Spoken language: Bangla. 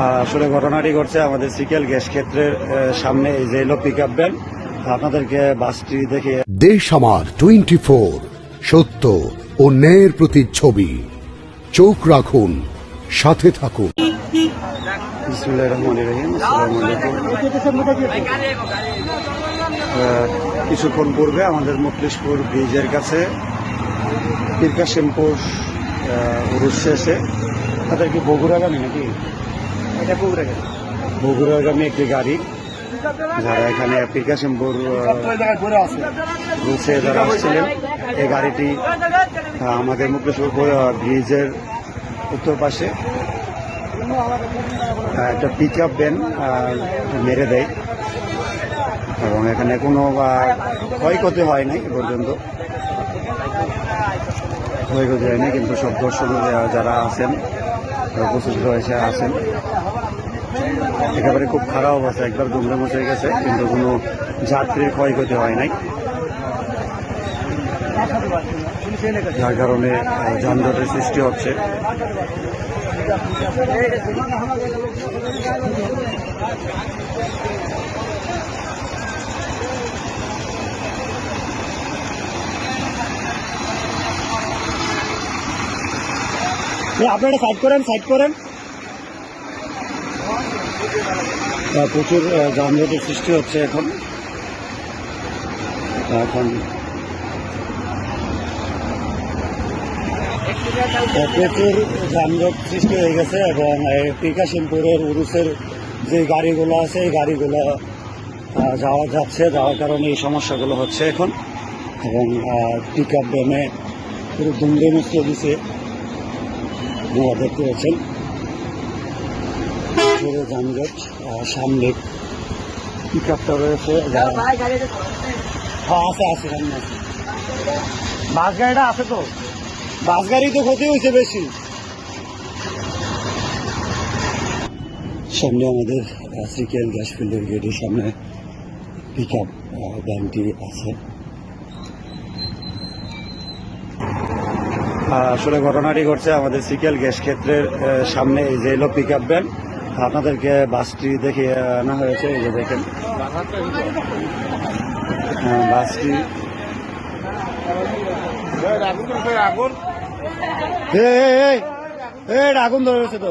আসলে ঘটনাটি ঘটছে আমাদের সিকেল গ্যাস ক্ষেত্রের সামনে। এই যে এলো পিক আপ ভ্যান, আপনাদেরকে বাসটি দেখে। দেশ আমার 24 সত্য ও ন্যায়ের প্রতিচ্ছবি। চোখ রাখুন, সাথে থাকুন। বিসমিল্লাহির রহমানির রহিম। আসসালামু আলাইকুম। কিছুক্ষণ পূর্বে আমাদের মুখলিশপুর ব্রিজের কাছে পীরকাশিমপুর উরুস শেষে তাদেরকে বগুড়াগামী নাকি এটা বগুড়াগামী একটি গাড়ি, যারা এখানে পীরকাশিমপুর রুসে যারা আসছিলেন, এই গাড়িটি আমাদের মুখলিশপুর ব্রিজের উত্তর পাশে একটা পিক আপ ভ্যান মেরে দেয় এবং এখানে কোনো ক্ষয়ক্ষতি হয় নাই এ পর্যন্ত, ক্ষয়ক্ষতি হয়নি। কিন্তু সব দর্শক যারা আছেন, উপস্থিত হয়েছে আছেন, একেবারে খুব খারাপ অবস্থা, একবার দুমড়ে মুচে গেছে, কিন্তু কোনো যাত্রীর ক্ষয়ক্ষতি হয় নাই, যার কারণে যানজটের সৃষ্টি হচ্ছে। আপনারা সাইড করেন। প্রচুর যানজটের সৃষ্টি হচ্ছে এখন প্রচুর যানজট সৃষ্টি হয়ে গেছে এবং পীরকাশিমপুরের উরুসের যে গাড়িগুলো আছে, এই গাড়িগুলো যাওয়ার কারণে এই সমস্যাগুলো হচ্ছে এখন। এবং পিক আপ ভ্যানে পুরো দুমড়ে মুচড়ে দিছে, দেখতে পাচ্ছেন পুরো যানজট। সামনে পিক আপটা রয়েছে, আছে বাস গাড়িটা আছে, তো বাস গাড়ি তো ক্ষতি হয়েছে বেশি। সামনে আমাদের সিকেল গ্যাস ফিল্ডের গেটের সামনে পিক আপ ভ্যানটি আছে। আসলে ঘটনাটি ঘটছে আমাদের সিকেল গ্যাস ক্ষেত্রের সামনে। এই যে এলো পিক আপ ভ্যান, আপনাদেরকে বাসটি দেখে আনা হয়েছে। এই যে দেখেন বাসটি, আগুন ধরেছে তো।